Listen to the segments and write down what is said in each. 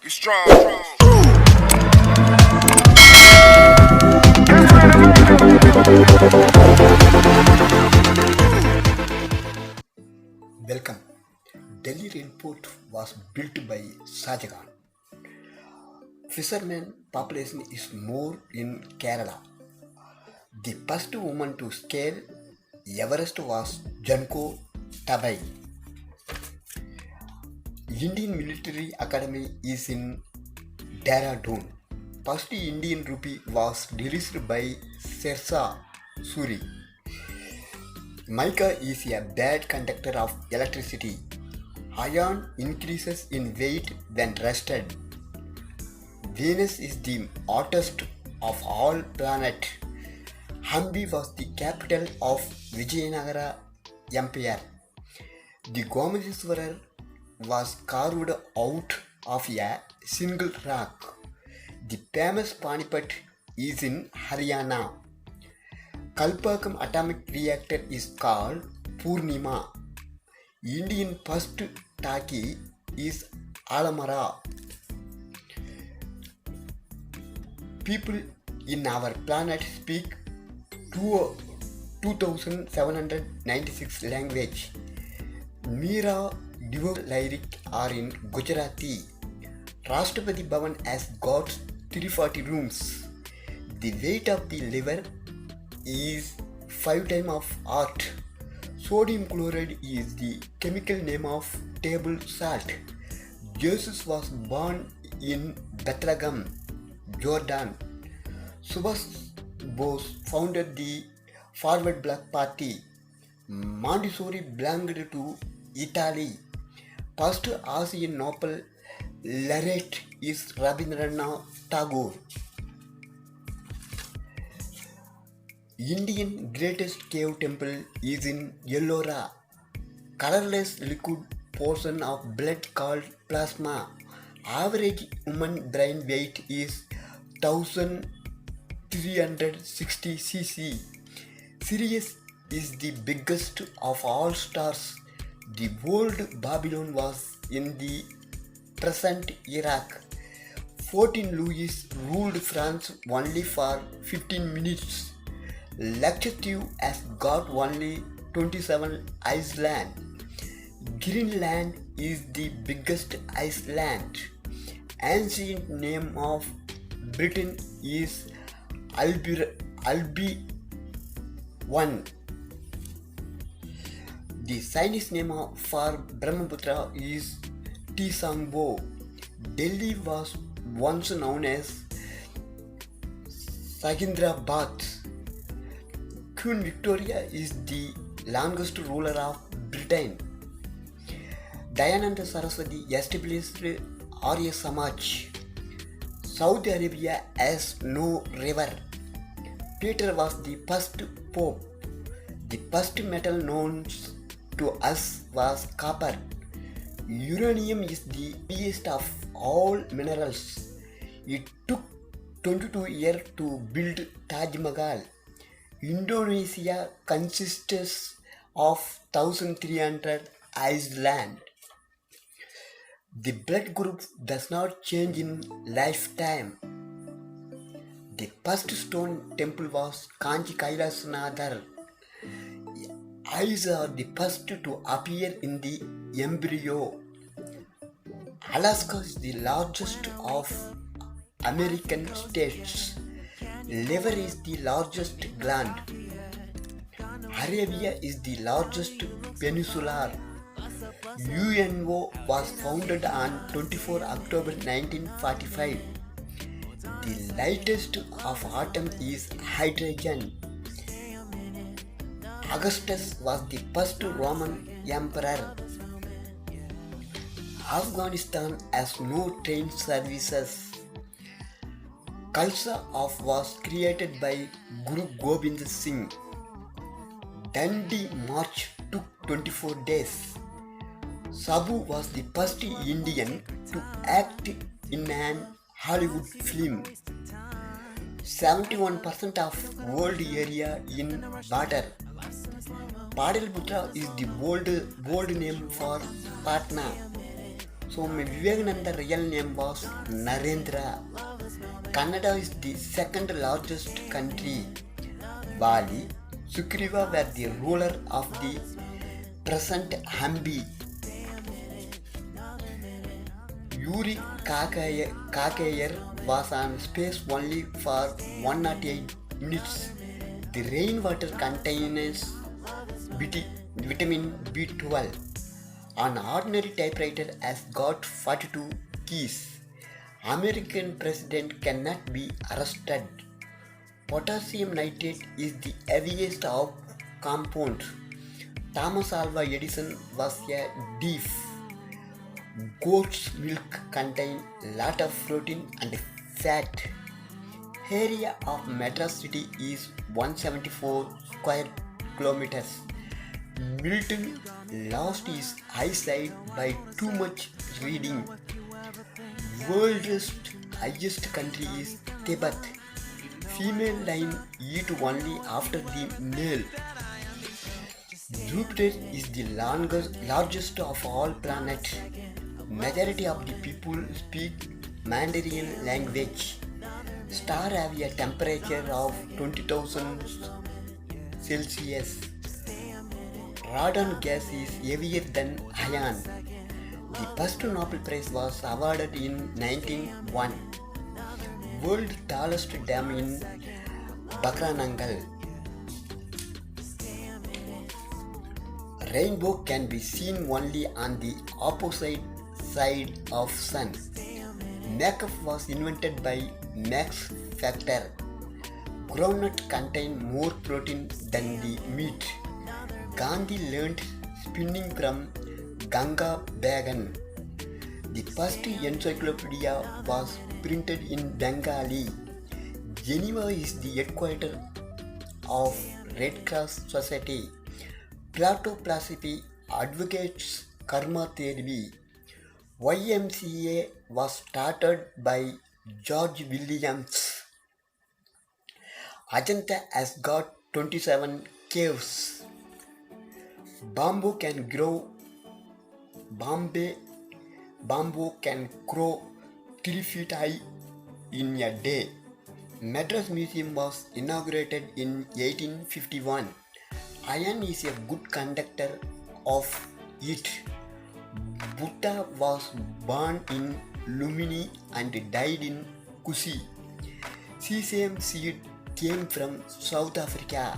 strong. Welcome. Delhi Railport was built by Shahjahan. Fishermen population is more in Kerala. The first woman to scale Everest was Junko Tabai. Indian Military Academy is in Dehradun. First Indian rupee was released by Shershah Suri. Mica is a bad conductor of electricity. Iron increases in weight when rusted. Venus is the hottest of all planets. Hampi was the capital of Vijayanagara Empire. The Gomadeswarar was carved out of a single rock. The famous Panipat is in Haryana. Kalpakam atomic reactor is called Purnima. Indian first Taki is Alamara. People in our planet speak 2796 language. Meera devout lyric are in Gujarati. Rashtrapati Bhavan has got 340 rooms. The weight of the liver is 5 times of art. Sodium chloride is the chemical name of table salt. Jesus was born in Bethlehem, Jordan. Subhash Bose founded the Forward Bloc Party. Montessori belonged to Italy. First Asian Nobel laureate is Rabindranath Tagore. Indian greatest cave temple is in Ellora. Colorless liquid portion of blood called plasma. Average human brain weight is 1360 cc. Sirius is the biggest of all stars. The old Babylon was in the present Iraq. 14 Louis ruled France only for 15 minutes. Lakshadweep has got only 27 islands. Greenland is the biggest island. Ancient name of Britain is Albion. The Chinese name for Brahmaputra is Tisangbo. Delhi was once known as Secunderabad. Queen Victoria is the longest ruler of Britain. Dayananda Saraswati established Arya Samaj. Saudi Arabia has no river. Peter was the first pope. The first metal known to us was copper. Uranium is the heaviest of all minerals. It took 22 years to build Taj Mahal. Indonesia consists of 1300 islands. The blood group does not change in lifetime. The first stone temple was Kanchi Kailasanathar. Eyes are the first to appear in the embryo. Alaska is the largest of American states. Liver is the largest gland. Arabia is the largest peninsula. UNO was founded on 24 October 1945. The lightest of atom is hydrogen. Augustus was the first Roman emperor. Afghanistan has no train services. Khalsa was created by Guru Gobind Singh. Dandi March took 24 days. Sabu was the first Indian to act in an Hollywood film. 71% of world area in water. Padalputra is the old name for Patna. Swami Vivekananda real name was Narendra. Canada is the second largest country. Bali, Sugriva were the ruler of the present Hampi. Yuri Gagarin was on space only for 108 minutes. The rainwater contains vitamin B12. An ordinary typewriter has got 42 keys. American president cannot be arrested. Potassium nitrate is the heaviest of compounds. Thomas Alva Edison was a thief. Goat's milk contains lot of protein and fat. Area of Madras city is 174 square kilometers. Milton lost his eyesight by too much reading. World's highest country is Tibet. Female lion eat only after the male. Jupiter is the largest of all planets. Majority of the people speak Mandarin language. Stars have a temperature of 20,000 Celsius. Radon gas is heavier than iron. The first Nobel Prize was awarded in 1901. World tallest dam in Bakranangal. Rainbow can be seen only on the opposite side of sun. Makeup was invented by Max Factor. Groundnut contain more protein than the meat. Gandhi learned spinning from Ganga Bagan. The first encyclopedia was printed in Bengali. Geneva is the headquarters of Red Cross Society. Plato philosophy advocates karma therapy. YMCA was started by George Williams. Ajanta has got 27 caves. Bamboo can grow. Bamboo can grow 3 feet high in a day. Madras Museum was inaugurated in 1851. Iron is a good conductor of heat. Buddha was born in Lumini and died in Kusi. Sesame seed came from South Africa.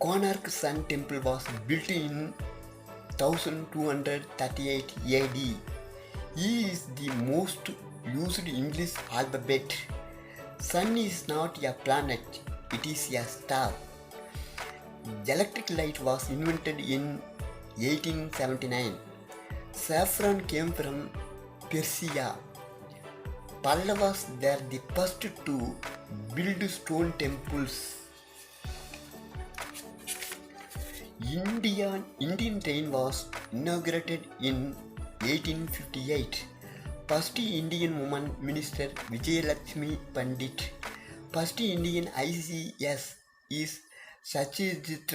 Konark Sun Temple was built in 1238 AD. E is the most used English alphabet. Sun is not a planet, it is a star. Electric light was invented in 1879. Saffron came from Persia. Pallavas were the first to build stone temples. Indian train was inaugurated in 1858. First Indian woman minister Vijayalakshmi Pandit. First Indian ICS is Satyajit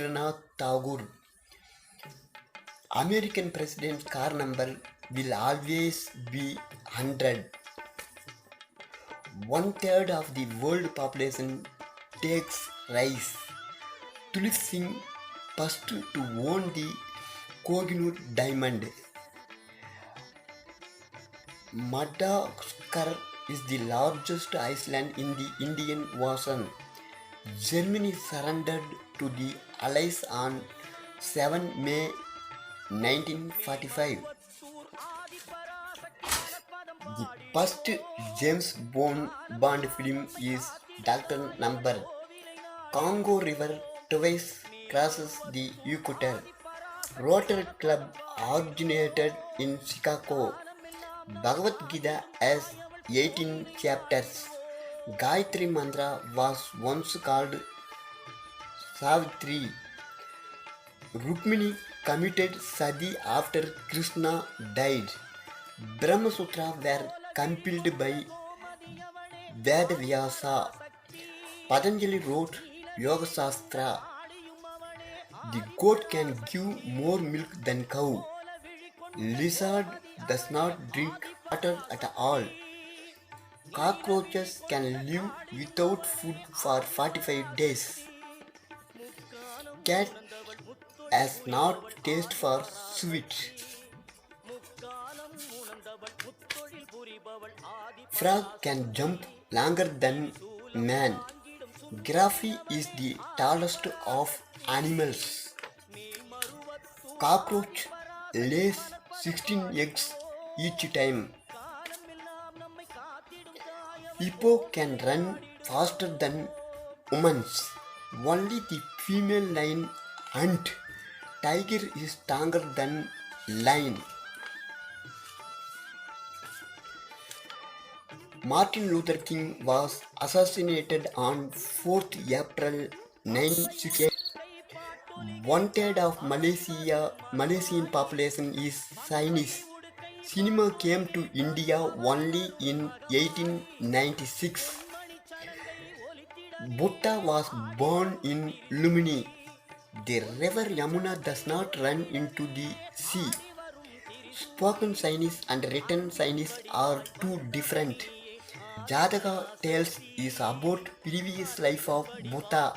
Tagore. American president's car number will always be 100. 1/3 of the world population takes rice. Tulip Singh first to own the Kohinoor diamond. Madagascar is the largest island in the Indian Ocean. Germany surrendered to the Allies on 7 May 1945. The first James Bond film is Dr. Number. Congo River twice crosses the equator. Rotary Club originated in Chicago. Bhagavad Gita has 18 chapters. Gayatri Mantra was once called Savitri. Rukmini committed sati after Krishna died. Brahma Sutra were compiled by Vedavyasa. Patanjali wrote Yoga Shastra. The goat can give more milk than cow. Lizard does not drink water at all. Cockroaches can live without food for 45 days. Cat has not taste for sweet. Frog can jump longer than man. Giraffe is the tallest of animals. Cockroach lays 16 eggs each time. Hippo can run faster than humans. Only the female lion hunt. Tiger is stronger than lion. Martin Luther King was assassinated on 4th April 1968. One third of Malaysian population is Chinese. Cinema came to India only in 1896. Buddha was born in Lumini. The river Yamuna does not run into the sea. Spoken Chinese and written Chinese are two different. Jataka Tales is about previous life of Buddha.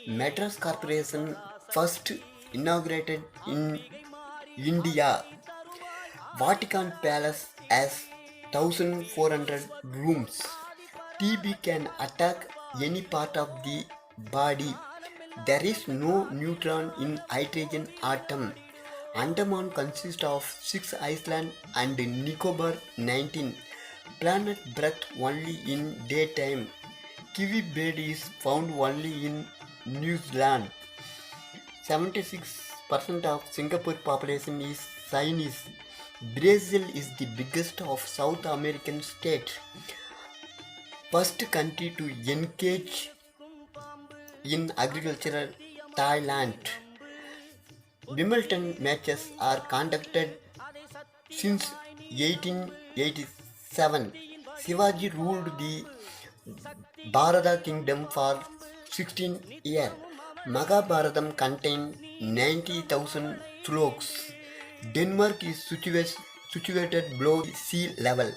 Madras Corporation first inaugurated in India. Vatican Palace has 1400 rooms. TB can attack any part of the body. There is no neutron in hydrogen atom. Andaman consists of 6 islands and Nicobar 19. Planet breath only in daytime. Kiwi bird is found only in New Zealand. 76% of Singapore population is Chinese. Brazil is the biggest of South American states. First country to engage in agriculture, Thailand. Wimbledon matches are conducted since 1887. Shivaji ruled the Bharata kingdom for 16 years. Mahabharatam contains 90,000 slokas. Denmark is situated below sea level.